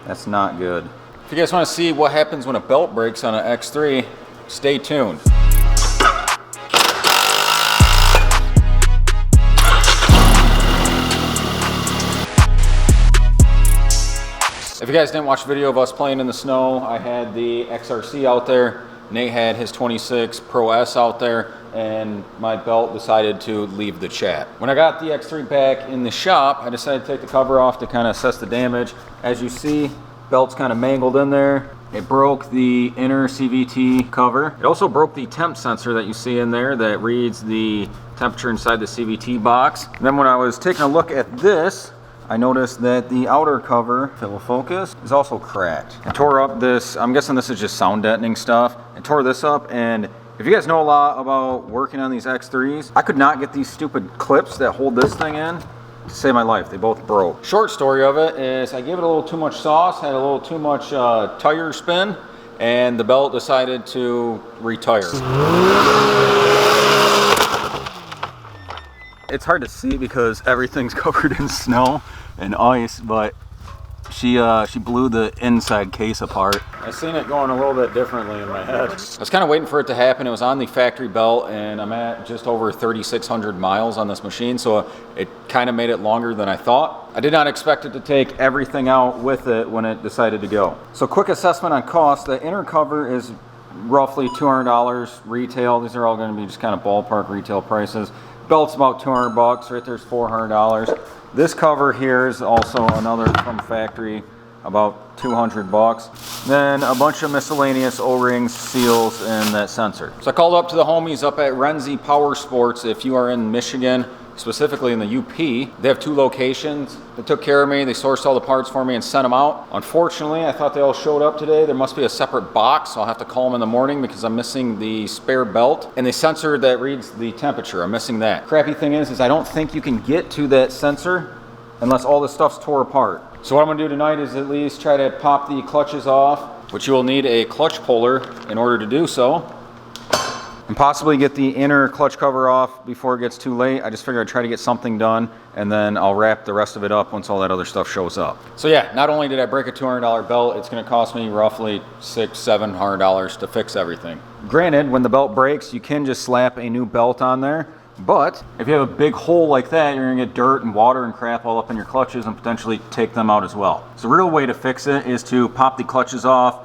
That's not good. If you guys want to see what happens when a belt breaks on an X3, stay tuned. If you guys didn't watch the video of us playing in the snow, I had the XRC out there, Nate had his 26 Pro S out there, and my belt decided to leave the chat. When I got the X3 back in the shop, I decided to take the cover off to kind of assess the damage. As you see, belt's kind of mangled in there. It broke the inner CVT cover. It also broke the temp sensor that you see in there that reads the temperature inside the CVT box. And then when I was taking a look at this, I noticed that the outer cover, if it will focus, is also cracked. I tore up this, I'm guessing this is just sound deadening stuff. I tore this up, and if you guys know a lot about working on these X3s, I could not get these stupid clips that hold this thing in to save my life. They both broke. Short story of it is I gave it a little too much sauce, had a little too much tire spin, and the belt decided to retire. It's hard to see because everything's covered in snow and ice, but she blew the inside case apart. I seen it going a little bit differently in my head. I was kind of waiting for it to happen. It was on the factory belt, and I'm at just over 3,600 miles on this machine, so it kind of made it longer than I thought. I did not expect it to take everything out with it when it decided to go. So quick assessment on cost. The inner cover is roughly $200 retail. These are all going to be just kind of ballpark retail prices. Belt's about 200 bucks, right there's $400. This cover here is also another from factory, about 200 bucks. Then a bunch of miscellaneous O-rings, seals, and that sensor. So I called up to the homies up at Renzi Power Sports. If you are in Michigan, specifically in the UP, they have 2 locations. They took care of me, they sourced all the parts for me and sent them out. Unfortunately, I thought they all showed up today. There must be a separate box, so I'll have to call them in the morning because I'm missing the spare belt and the sensor that reads the temperature. I'm missing that. Crappy thing is I don't think you can get to that sensor unless all this stuff's tore apart. So what I'm gonna do tonight is at least try to pop the clutches off, which you will need a clutch puller in order to do so, and possibly get the inner clutch cover off before it gets too late. I just figured I'd try to get something done, and then I'll wrap the rest of it up once all that other stuff shows up. So yeah, not only did I break a $200 belt, it's gonna cost me roughly $600-700 to fix everything. Granted, when the belt breaks, you can just slap a new belt on there, but if you have a big hole like that, you're gonna get dirt and water and crap all up in your clutches and potentially take them out as well. So the real way to fix it is to pop the clutches off,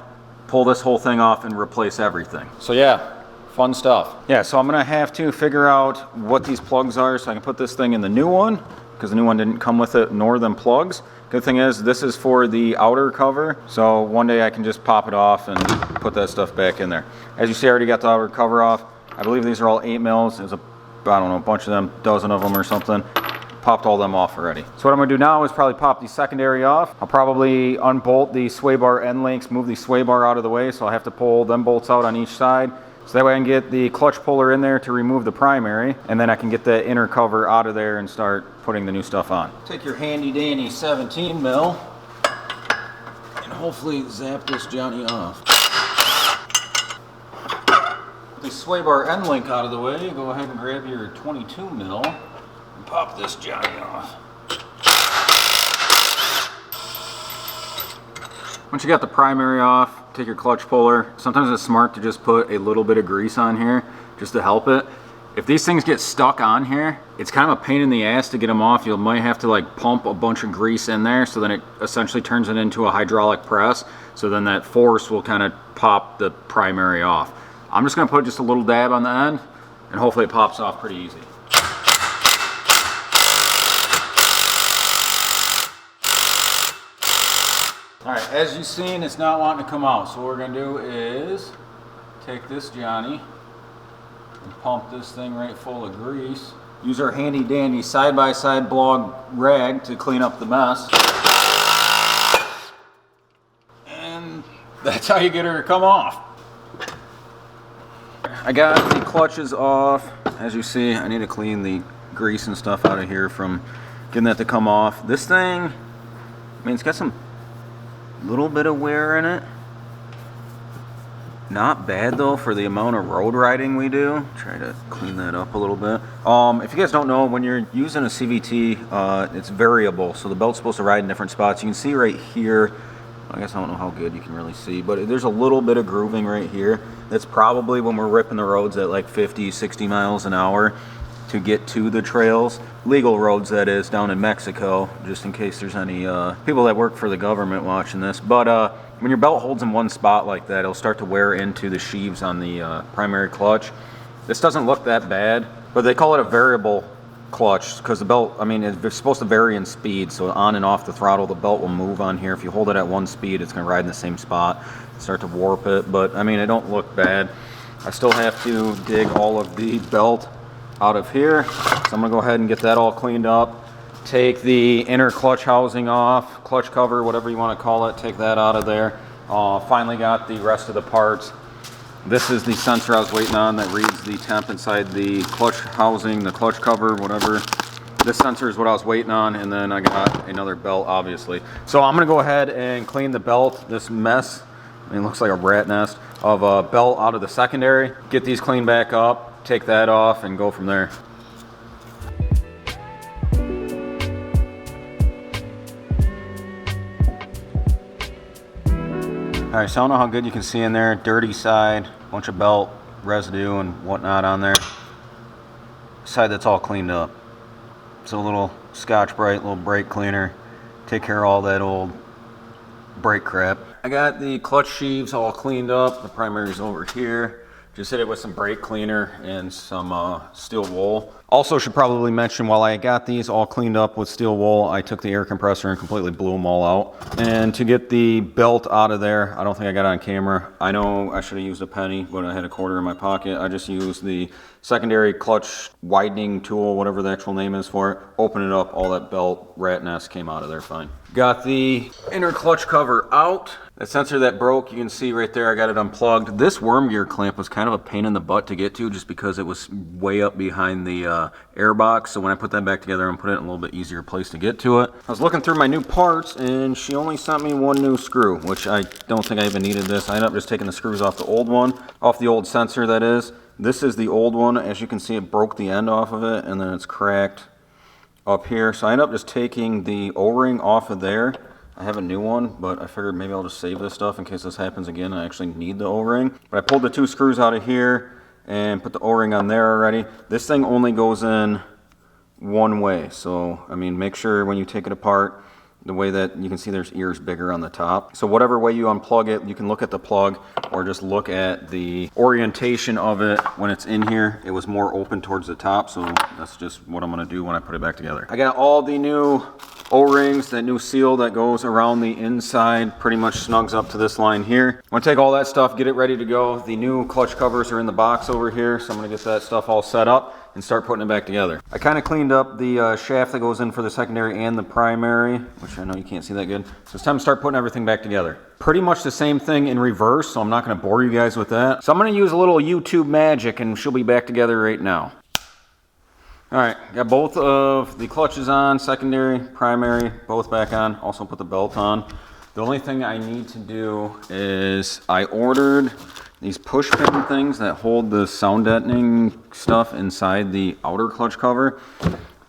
pull this whole thing off, and replace everything. So yeah, fun stuff. Yeah, so I'm gonna have to figure out what these plugs are so I can put this thing in the new one, because the new one didn't come with it, nor them plugs. Good thing is this is for the outer cover, so one day I can just pop it off and put that stuff back in there. As you see, I already got the outer cover off. I believe these are all 8 mils. There's I don't know, a bunch of them, dozen of them or something. Popped all them off already. So what I'm gonna do now is probably pop the secondary off. I'll probably unbolt the sway bar end links, move the sway bar out of the way, so I'll have to pull them bolts out on each side. So that way I can get the clutch puller in there to remove the primary, and then I can get the inner cover out of there and start putting the new stuff on. Take your handy dandy 17 mil and hopefully zap this Johnny off. The sway bar end link out of the way, go ahead and grab your 22 mil and pop this Johnny off. Once you got the primary off, take your clutch puller. Sometimes it's smart to just put a little bit of grease on here just to help it. If these things get stuck on here, it's kind of a pain in the ass to get them off. You might have to like pump a bunch of grease in there, so then it essentially turns it into a hydraulic press. So then that force will kind of pop the primary off. I'm just gonna put just a little dab on the end, and hopefully it pops off pretty easy. All right, as you've seen, it's not wanting to come out. So what we're gonna do is take this Johnny and pump this thing right full of grease. Use our handy dandy side-by-side blog rag to clean up the mess. And that's how you get her to come off. I got the clutches off. As you see, I need to clean the grease and stuff out of here from getting that to come off. This thing, I mean, it's got some little bit of wear in it. Not bad though for the amount of road riding we do. Try to clean that up a little bit. If you guys don't know, when you're using a CVT, it's variable. So the belt's supposed to ride in different spots. You can see right here, I guess I don't know how good you can really see, but there's a little bit of grooving right here. That's probably when we're ripping the roads at like 50, 60 miles an hour to get to the trails. Legal roads, that is, down in Mexico, just in case there's any people that work for the government watching this. But when your belt holds in one spot like that, it'll start to wear into the sheaves on the primary clutch. This doesn't look that bad, but they call it a variable clutch because the belt, I mean, it's supposed to vary in speed, so on and off the throttle the belt will move on here. If you hold it at one speed, it's going to ride in the same spot, start to warp it, but I mean, it don't look bad. I still have to dig all of the belt out of here, so I'm going to go ahead and get that all cleaned up. Take the inner clutch housing off, clutch cover, whatever you want to call it, take that out of there. Finally got the rest of the parts. This is the sensor I was waiting on that reads the temp inside the clutch housing, the clutch cover, whatever. This sensor is what I was waiting on, and then I got another belt, obviously. So I'm gonna go ahead and clean the belt, this mess, I mean, it looks like a rat nest, of a belt out of the secondary, get these cleaned back up, take that off, and go from there. All right, so I don't know how good you can see in there. Dirty side, bunch of belt residue and whatnot on there. Side that's all cleaned up. So a little Scotch-Brite, little brake cleaner. Take care of all that old brake crap. I got the clutch sheaves all cleaned up. The primary's over here. Just hit it with some brake cleaner and some steel wool. Also should probably mention, while I got these all cleaned up with steel wool, I took the air compressor and completely blew them all out. And to get the belt out of there, I don't think I got it on camera. I know I should have used a penny, but I had a quarter in my pocket. I just used the secondary clutch widening tool, whatever the actual name is for it. Open it up, all that belt rat nest came out of there fine. Got the inner clutch cover out. That sensor that broke, you can see right there, I got it unplugged. This worm gear clamp was kind of a pain in the butt to get to just because it was way up behind the air box. So when I put that back together and put it in a little bit easier place to get to it. I was looking through my new parts and she only sent me one new screw, which I don't think I even needed this. I ended up just taking the screws off the old one, off the old sensor that is. This is the old one. As you can see, it broke the end off of it and then it's cracked up here. So I ended up just taking the O-ring off of there. I have a new one, but I figured maybe I'll just save this stuff in case this happens again. I actually need the O-ring. But I pulled the two screws out of here and put the O-ring on there already. This thing only goes in one way. So, I mean, make sure when you take it apart, the way that you can see there's ears bigger on the top. So whatever way you unplug it, you can look at the plug or just look at the orientation of it when it's in here. It was more open towards the top, so that's just what I'm gonna do when I put it back together. I got all the new O-rings, that new seal that goes around the inside, pretty much snugs up to this line here. I'm gonna take all that stuff, get it ready to go. The new clutch covers are in the box over here, so I'm gonna get that stuff all set up and start putting it back together. I kind of cleaned up the shaft that goes in for the secondary and the primary, which I know you can't see that good. So it's time to start putting everything back together. Pretty much the same thing in reverse, so I'm not gonna bore you guys with that. So I'm gonna use a little YouTube magic and she'll be back together right now. All right, got both of the clutches on, secondary, primary, both back on. Also put the belt on. The only thing I need to do is I ordered these push pin things that hold the sound deadening stuff inside the outer clutch cover.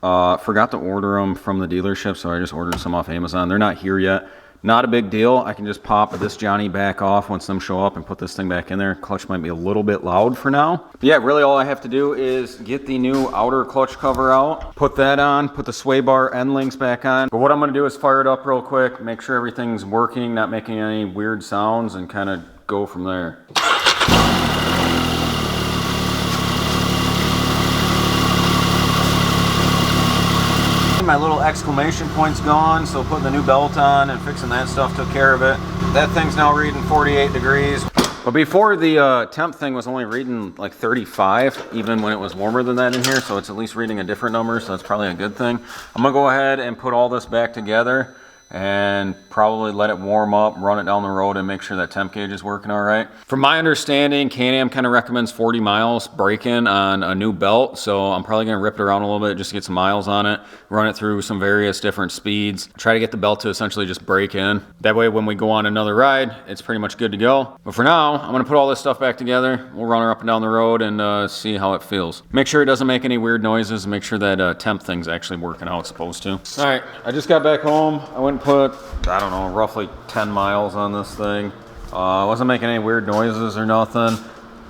Forgot to order them from the dealership, so I just ordered some off Amazon. They're not here yet. Not a big deal. I can just pop this Johnny back off once them show up and put this thing back in there. Clutch might be a little bit loud for now. But yeah, really all I have to do is get the new outer clutch cover out, put that on, put the sway bar end links back on. But what I'm gonna do is fire it up real quick, make sure everything's working, not making any weird sounds, and kind of go from there. My little exclamation point's gone, so putting the new belt on and fixing that stuff took care of it. That thing's now reading 48 degrees. But before, the temp thing was only reading like 35, even when it was warmer than that in here, so it's at least reading a different number, so that's probably a good thing. I'm gonna go ahead and put all this back together and probably let it warm up, run it down the road, and make sure that temp gauge is working all right. From my understanding, Can-Am kind of recommends 40 miles break-in on a new belt, so I'm probably gonna rip it around a little bit just to get some miles on it, run it through some various different speeds, try to get the belt to essentially just break in. That way when we go on another ride, it's pretty much good to go. But for now, I'm gonna put all this stuff back together, we'll run her up and down the road and see how it feels. Make sure it doesn't make any weird noises, and make sure that temp thing's actually working how it's supposed to. All right, I just got back home. I went and put, I don't know, roughly 10 miles on this thing. I wasn't making any weird noises or nothing.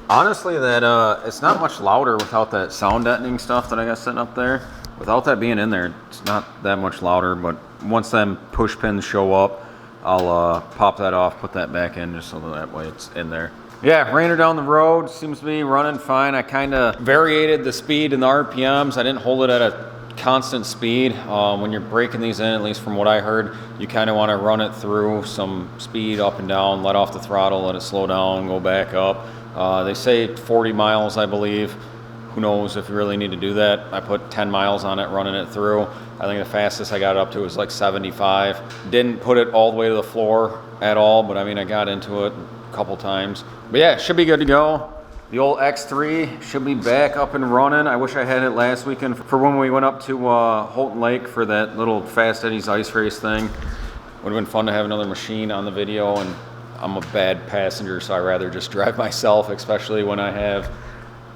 Honestly, that it's not much louder without that sound deadening stuff that I got sitting up there. Without that being in there, it's not that much louder, but once them push pins show up, I'll pop that off, put that back in just so that way it's in there. Yeah, ran her down the road, seems to be running fine. I kind of variated the speed and the RPMs. I didn't hold it at a constant speed. When you're breaking these in, at least from what I heard, you kind of want to run it through some speed up and down, let off the throttle, let it slow down, go back up. They say 40 miles, I believe. Who knows if you really need to do that. I put 10 miles on it, running it through. I think the fastest I got up to was like 75. Didn't put it all the way to the floor at all, but I mean, I got into it a couple times. But yeah, should be good to go. The old X3 should be back up and running. I wish I had it last weekend for when we went up to Holton Lake for that little Fast Eddie's ice race thing. Would have been fun to have another machine on the video, and I'm a bad passenger, so I'd rather just drive myself, especially when I have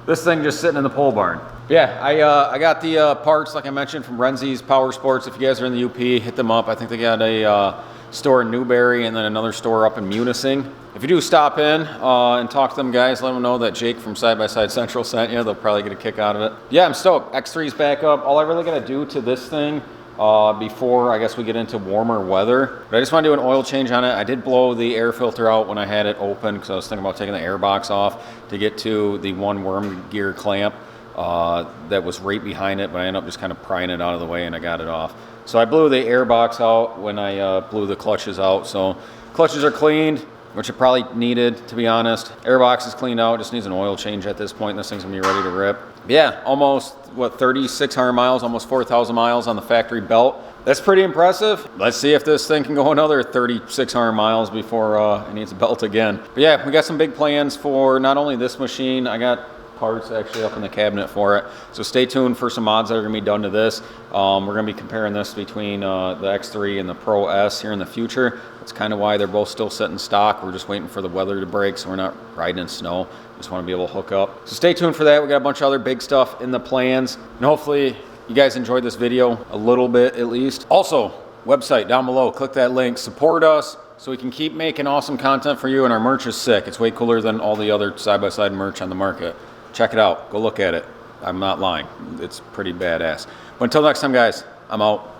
this thing just sitting in the pole barn. Yeah, I got the parts, like I mentioned, from Renzi's Power Sports. If you guys are in the UP, hit them up. I think they got a store in Newberry and then another store up in Munising. If you do stop in and talk to them guys, let them know that Jake from Side by Side Central sent you. They'll probably get a kick out of it. Yeah, I'm stoked. X3's back up. All I really got to do to this thing before I guess we get into warmer weather, but I just want to do an oil change on it. I did blow the air filter out when I had it open because I was thinking about taking the air box off to get to the one worm gear clamp that was right behind it, but I ended up just kind of prying it out of the way and I got it off. So I blew the air box out when I blew the clutches out. So clutches are cleaned, which it probably needed, to be honest. Air box is cleaned out, just needs an oil change at this point. This thing's gonna be ready to rip. But yeah, almost, what, 3,600 miles, almost 4,000 miles on the factory belt. That's pretty impressive. Let's see if this thing can go another 3,600 miles before it needs a belt again. But yeah, we got some big plans for not only this machine, I got parts actually up in the cabinet for it. So stay tuned for some mods that are gonna be done to this. We're gonna be comparing this between the X3 and the Pro S here in the future. That's kind of why they're both still sitting stock. We're just waiting for the weather to break so we're not riding in snow. Just wanna be able to hook up. So stay tuned for that. We got a bunch of other big stuff in the plans. And hopefully you guys enjoyed this video a little bit at least. Also, website down below, click that link, support us so we can keep making awesome content for you, and our merch is sick. It's way cooler than all the other side-by-side merch on the market. Check it out. Go look at it. I'm not lying. It's pretty badass. But until next time, guys, I'm out.